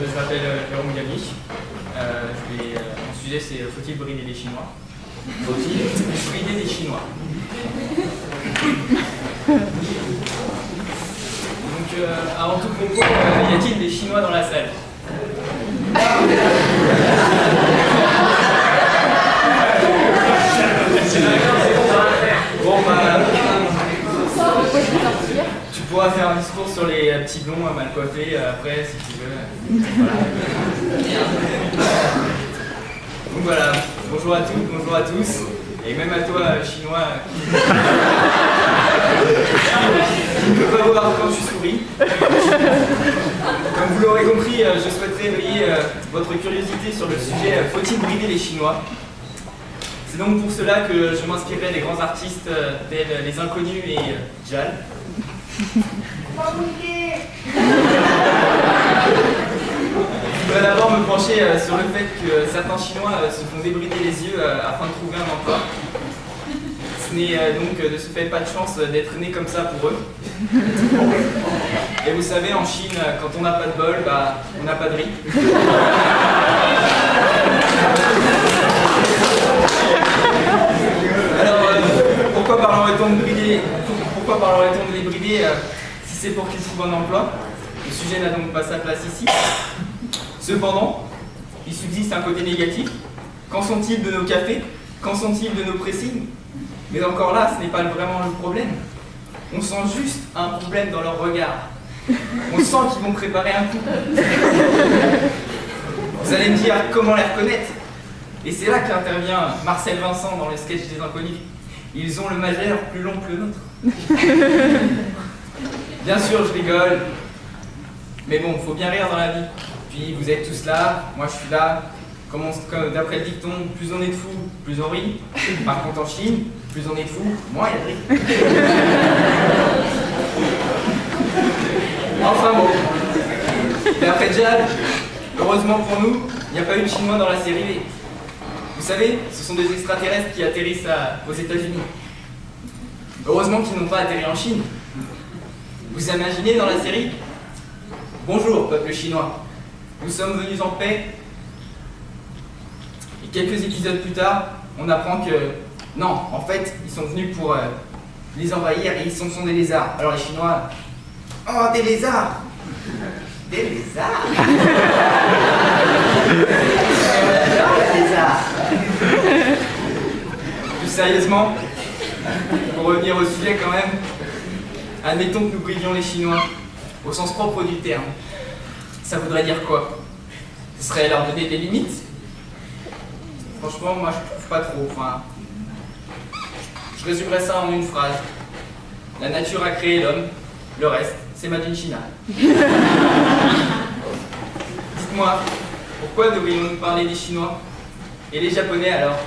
Je m'appelle Jérôme Gabi. Mon sujet c'est faut-il brider les Chinois? Faut-il brider les Chinois? Donc avant tout propos, y a-t-il des Chinois dans la salle? Bon bah, tu pourras faire un discours sur les petits blonds mal coiffés après si tu veux. Voilà. Donc voilà, bonjour à toutes, bonjour à tous, et même à toi chinois qui ne peut pas voir quand je souris. Comme vous l'aurez compris, je souhaiterais éveiller votre curiosité sur le sujet faut-il brider les Chinois? C'est donc pour cela que je m'inspirerai des grands artistes tels Les Inconnus et Jal. Je voudrais d'abord me pencher sur le fait que certains Chinois se font débrider les yeux afin de trouver un emploi. Ce n'est donc de ce fait pas de chance d'être né comme ça pour eux. Et vous savez, en Chine, quand on n'a pas de bol, bah, on n'a pas de riz. Alors, pourquoi parlerait-on de les brider si c'est pour qu'ils trouvent un emploi? Le sujet n'a donc pas sa place ici. Cependant, il subsiste un côté négatif. Qu'en sont-ils de nos cafés? Qu'en sont-ils de nos pressings? Mais encore là, ce n'est pas vraiment le problème. On sent juste un problème dans leur regard. On sent qu'ils vont préparer un coup. Vous allez me dire comment les reconnaître? Et c'est là qu'intervient Marcel Vincent dans le sketch des Inconnus. Ils ont le majeur plus long que le nôtre. Bien sûr, je rigole. Mais bon, faut bien rire dans la vie. Puis vous êtes tous là, moi je suis là. Comme d'après le dicton, plus on est de fous, plus on rit. Par contre en Chine, plus on est de fous, moins il y a de rire. Enfin bon. D'après Jal, heureusement pour nous, il n'y a pas eu de Chinois dans la série B. Vous savez, ce sont des extraterrestres qui atterrissent aux États-Unis. Heureusement qu'ils n'ont pas atterri en Chine. Vous imaginez dans la série? Bonjour, peuple chinois. Nous sommes venus en paix. Et quelques épisodes plus tard, on apprend que non, en fait, ils sont venus pour les envahir et ils sont des lézards. Alors les Chinois, oh, des lézards! Des lézards! Des lézards! Plus sérieusement, pour revenir au sujet quand même, admettons que nous bridions les Chinois, au sens propre du terme. Ça voudrait dire quoi? Ce serait leur donner des limites? Franchement, moi je trouve pas trop. Enfin, je résumerais ça en une phrase. La nature a créé l'homme, le reste, c'est Made in China. Dites-moi, pourquoi devrions-nous parler des Chinois? Et les Japonais alors?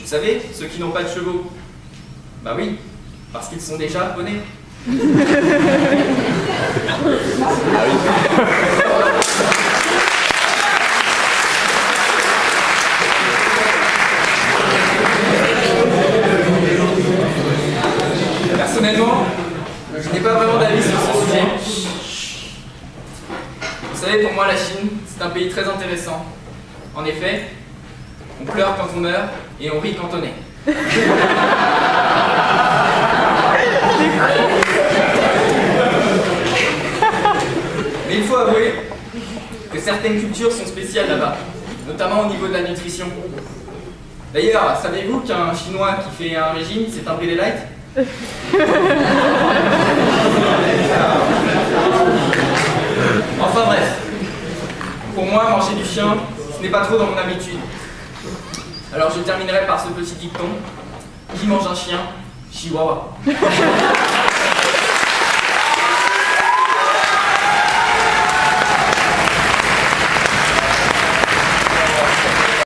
Vous savez, ceux qui n'ont pas de chevaux. Bah oui, parce qu'ils sont déjà japonais. Personnellement, je n'ai pas vraiment d'avis sur ce sujet. Vous savez, pour moi, la Chine, c'est un pays très intéressant. En effet, on pleure quand on meurt et on rit quand on est. Mais il faut avouer que certaines cultures sont spéciales là-bas, notamment au niveau de la nutrition. D'ailleurs, savez-vous qu'un Chinois qui fait un régime, c'est un bridé light? Enfin bref, pour moi, manger du chien, ce n'est pas trop dans mon habitude. Alors je terminerai par ce petit dicton: qui mange un chien? Chihuahua.